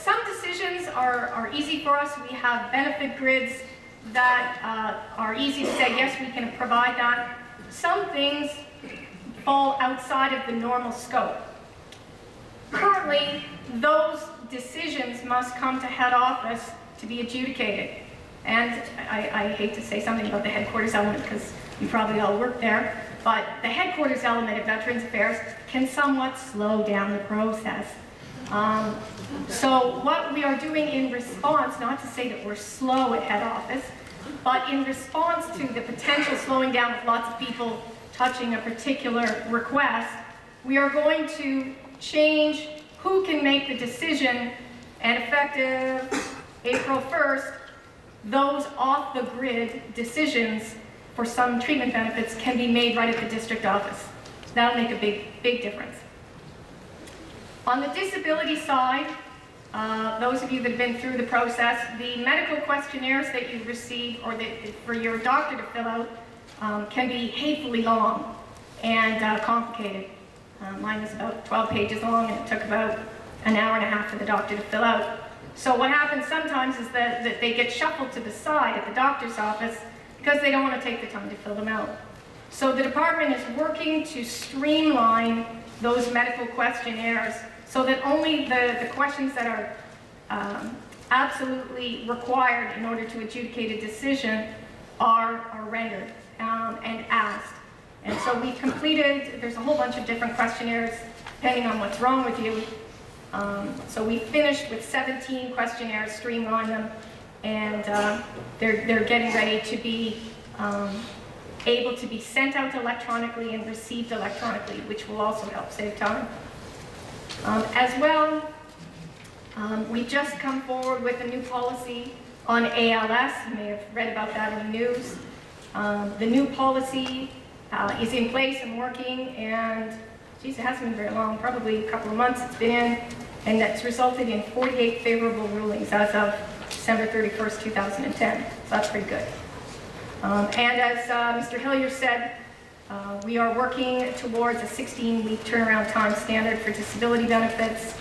Some decisions are easy for us. We have benefit grids that are easy to say, yes, we can provide that. Some things fall outside of the normal scope. Currently, those decisions must come to head office to be adjudicated. And I hate to say something about the headquarters element because you probably all work there, but the headquarters element of Veterans Affairs can somewhat slow down the process. So what we are doing in response, not to say that we're slow at head office, but in response to the potential slowing down with lots of people touching a particular request, we are going to change who can make the decision, and effective April 1st, those off-the-grid decisions for some treatment benefits can be made right at the district office. That'll make a big difference. On the disability side, those of you that have been through the process, the medical questionnaires that you receive or for your doctor to fill out can be hatefully long and complicated. Mine was about 12 pages long and it took about an hour and a half for the doctor to fill out. So what happens sometimes is that they get shuffled to the side at the doctor's office because they don't want to take the time to fill them out. So the department is working to streamline those medical questionnaires so that only the questions that are absolutely required in order to adjudicate a decision are rendered and asked. And so we've completed, there's a whole bunch of different questionnaires depending on what's wrong with you. So we finished with 17 questionnaires, streamlined them, and they're getting ready to be able to be sent out electronically and received electronically, which will also help save time. As well, we just come forward with a new policy on ALS. You may have read about that in the news. The new policy is in place and working, and geez, it hasn't been very long, probably a couple of months it's been in, and that's resulted in 48 favorable rulings as of December 31st, 2010. So that's pretty good. And as Mr. Hillier said, we are working towards a 16-week turnaround time standard for disability benefits.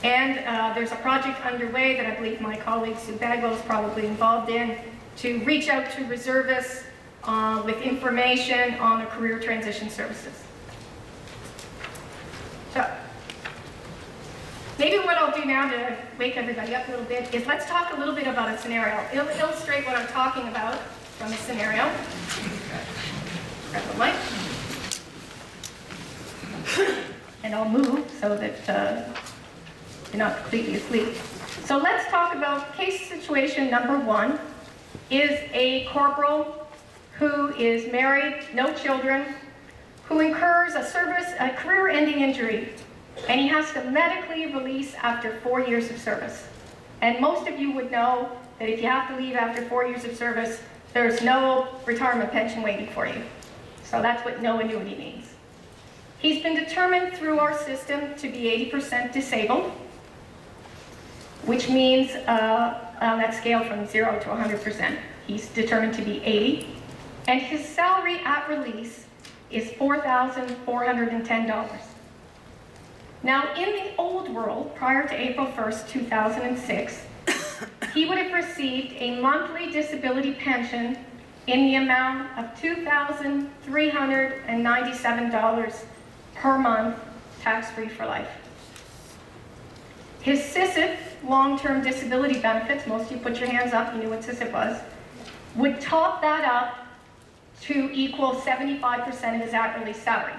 And there's a project underway that I believe my colleague Sue Bagwell is probably involved in to reach out to reservists with information on the career transition services. So, maybe what I'll do now to wake everybody up a little bit is let's talk a little bit about a scenario. It'll illustrate what I'm talking about from a scenario. Grab the mic. And I'll move so that you're not completely asleep. So let's talk about case situation number 1 is a corporal who is married, no children, who incurs a career-ending injury, and he has to medically release after 4 years of service. And most of you would know that if you have to leave after 4 years of service, there's no retirement pension waiting for you. So that's what no annuity means. He's been determined through our system to be 80% disabled, which means on that scale from 0 to 100%, he's determined to be 80. And his salary at release is $4,410. Now, in the old world, prior to April 1st, 2006, he would have received a monthly disability pension in the amount of $2,397 per month, tax-free for life. His SISIP, long-term disability benefits, most of you put your hands up, you knew what SISIP was, would top that up to equal 75% of his at-release salary.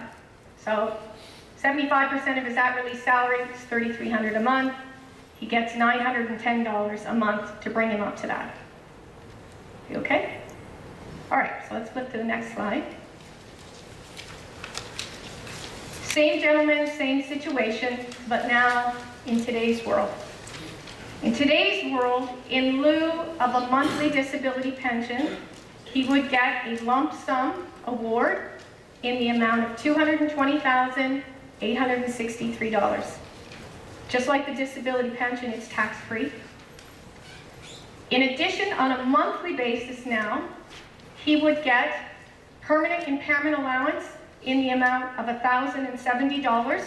So 75% of his at-release salary is $3,300 a month. He gets $910 a month to bring him up to that. You okay? All right, so let's flip to the next slide. Same gentleman, same situation, but now in today's world. In today's world, in lieu of a monthly disability pension, he would get a lump sum award in the amount of $220,863. Just like the disability pension, it's tax-free. In addition, on a monthly basis now, he would get permanent impairment allowance in the amount of $1,070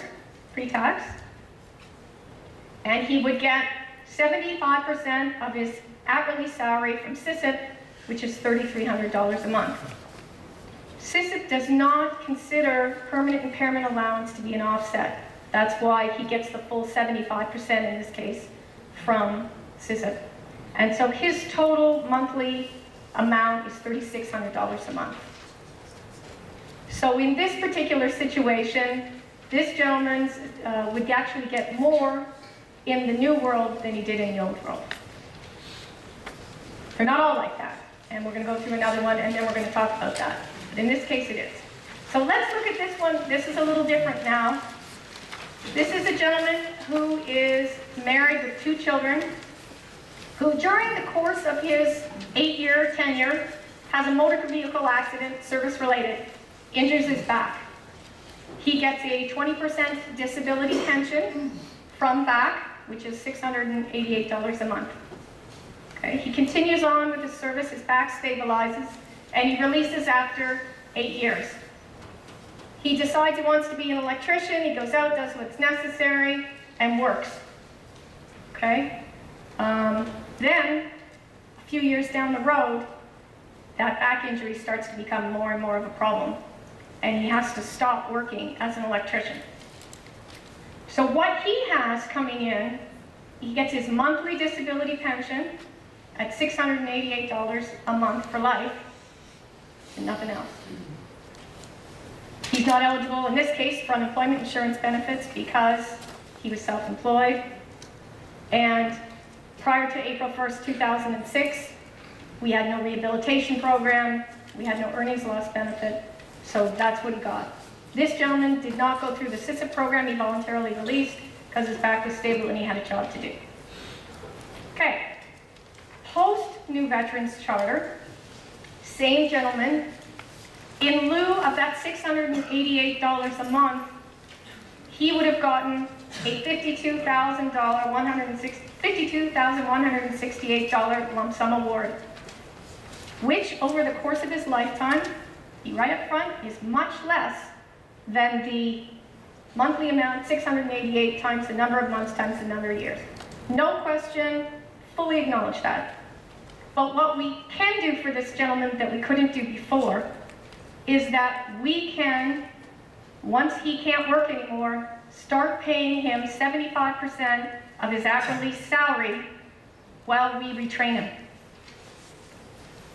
pre-tax. and he would get 75% of his at-release salary from SISIP, which is $3,300 a month. SISIP does not consider permanent impairment allowance to be an offset. That's why he gets the full 75% in this case from SISIP. And so his total monthly amount is $3,600 a month. So in this particular situation, this gentleman would actually get more in the new world than he did in the old world. They're not all like that. And we're going to go through another one, and then we're going to talk about that. But in this case, it is. So let's look at this one. This is a little different now. This is a gentleman who is married with 2 children, who during the course of his 8-year tenure has a motor vehicle accident, service-related, injures his back. He gets a 20% disability pension from VAC, which is $688 a month. Okay. He continues on with his service, his back stabilizes, and he releases after 8 years. He decides he wants to be an electrician, he goes out, does what's necessary, and works. Okay? Then, a few years down the road, that back injury starts to become more and more of a problem, and he has to stop working as an electrician. So what he has coming in, he gets his monthly disability pension at $688 a month for life, and nothing else. He's not eligible, in this case, for unemployment insurance benefits because he was self-employed. And prior to April 1st, 2006, we had no rehabilitation program, we had no earnings loss benefit, so that's what he got. This gentleman did not go through the SISIP program, he voluntarily released because his back was stable and he had a job to do. Okay, post New Veterans Charter, same gentleman, in lieu of that $688 a month, he would have gotten a $52,168 lump sum award, which over the course of his lifetime, right up front, is much less than the monthly amount, 688 times the number of months times the number of years. No question, fully acknowledge that. But what we can do for this gentleman that we couldn't do before is that we can, once he can't work anymore, start paying him 75% of his at-release salary while we retrain him.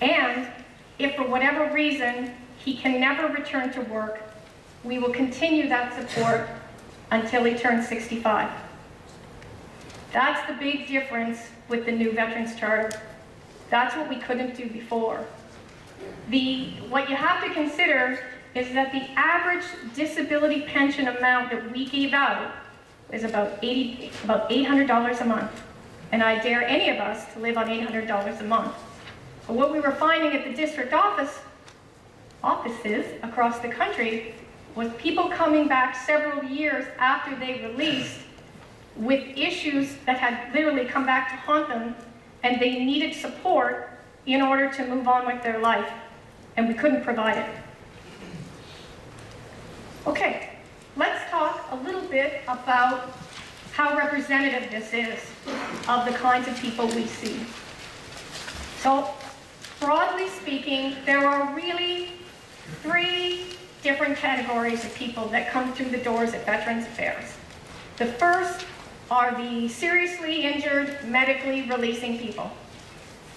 And if for whatever reason he can never return to work, we will continue that support until he turns 65. That's the big difference with the new Veterans Charter. That's what we couldn't do before. What you have to consider is that the average disability pension amount that we gave out is about $800 a month. And I dare any of us to live on $800 a month. But what we were finding at the district offices across the country was people coming back several years after they released with issues that had literally come back to haunt them, and they needed support in order to move on with their life, and we couldn't provide it. Okay, let's talk a little bit about how representative this is of the kinds of people we see. So, broadly speaking, there are really 3 different categories of people that come through the doors at Veterans Affairs. The first are the seriously injured, medically releasing people.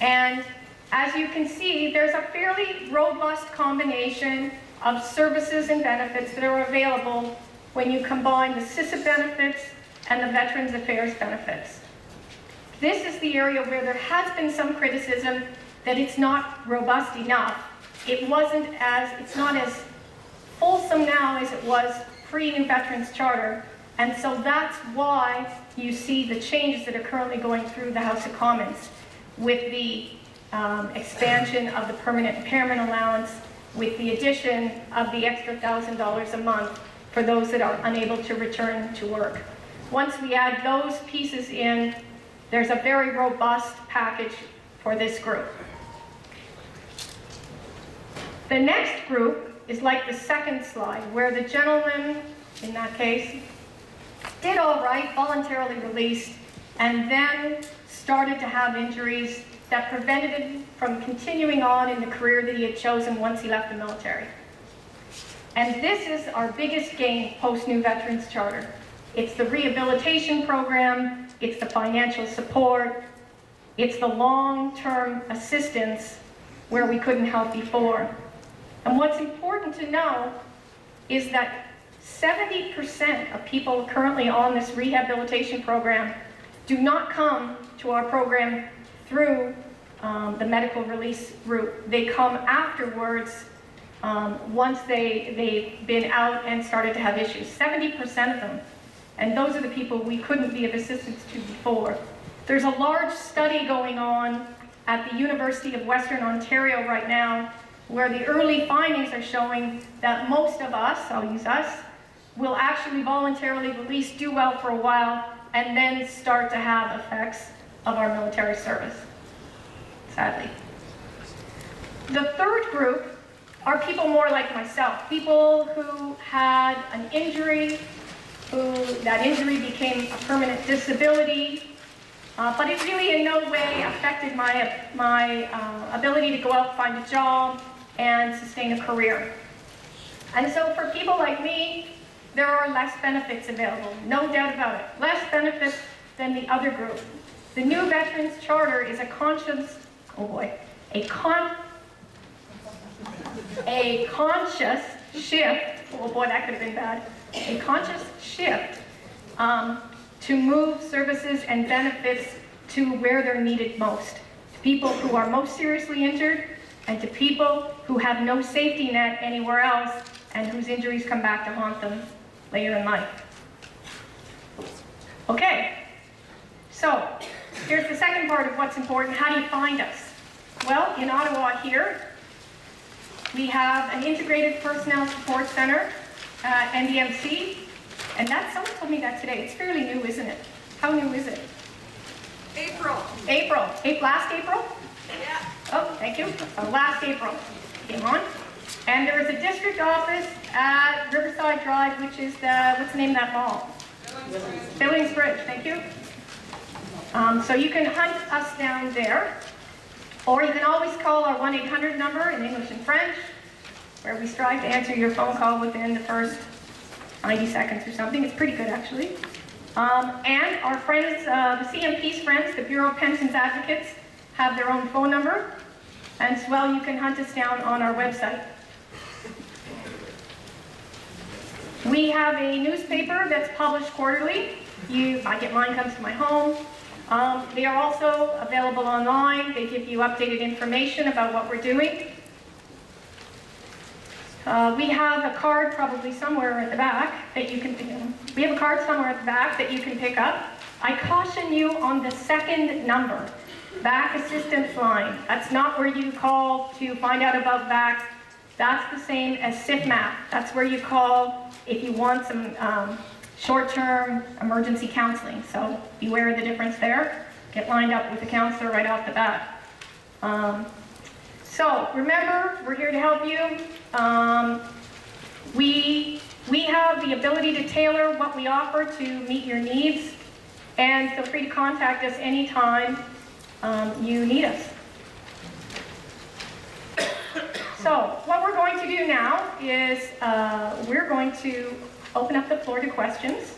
And as you can see, there's a fairly robust combination of services and benefits that are available when you combine the SISIP benefits and the Veterans Affairs benefits. This is the area where there has been some criticism that it's not robust enough. It's not as fulsome now as it was pre-New Veterans Charter, and so that's why you see the changes that are currently going through the House of Commons with the expansion of the permanent impairment allowance, with the addition of the extra $1,000 a month for those that are unable to return to work. Once we add those pieces in, there's a very robust package for this group. The next group is like the second slide, where the gentleman, in that case, did all right, voluntarily released, and then started to have injuries that prevented him from continuing on in the career that he had chosen once he left the military. And this is our biggest gain post-New Veterans Charter. It's the rehabilitation program, it's the financial support, it's the long-term assistance where we couldn't help before. And what's important to know is that 70% of people currently on this rehabilitation program do not come to our program through the medical release route. They come afterwards once they've been out and started to have issues. 70% of them. And those are the people we couldn't be of assistance to before. There's a large study going on at the University of Western Ontario right now where the early findings are showing that most of us, I'll use us, will actually voluntarily release, do well for a while, and then start to have effects of our military service, sadly. The third group are people more like myself, people who had an injury, who that injury became a permanent disability, but it really in no way affected my ability to go out and find a job and sustain a career. And so for people like me, there are less benefits available, no doubt about it. Less benefits than the other group. The New Veterans Charter is a conscious shift, oh boy, that could have been bad, a conscious shift to move services and benefits to where they're needed most. To people who are most seriously injured and to people who have no safety net anywhere else and whose injuries come back to haunt them later in life. Okay, so here's the second part of what's important. How do you find us? Well, in Ottawa here, we have an integrated personnel support center, NDMC, and that's, someone told me that today. It's fairly new, isn't it? How new is it? April. Last April? Yeah. Oh, thank you. Last April came on. And there is a district office at Riverside Drive, which is the, what's the name of that mall? Billings Bridge, thank you. So you can hunt us down there, or you can always call our 1-800 number in English and French, where we strive to answer your phone call within the first 90 seconds or something. It's pretty good, actually. And our friends, the CMP's friends, the Bureau of Pensions Advocates, have their own phone number. And as well, you can hunt us down on our website. We have a newspaper that's published quarterly. I get mine, comes to my home. They are also available online. They give you updated information about what we're doing. We have a card probably somewhere at the back that you can pick up. We have a card somewhere at the back that you can pick up. I caution you on the second number, VAC assistance line. That's not where you call to find out about VAC. That's the same as SIFMAP. That's where you call if you want some short-term emergency counseling. So beware of the difference there. Get lined up with a counselor right off the bat. So remember, we're here to help you. We have the ability to tailor what we offer to meet your needs, and feel free to contact us anytime you need us. So what we're going to do now is we're going to open up the floor to questions.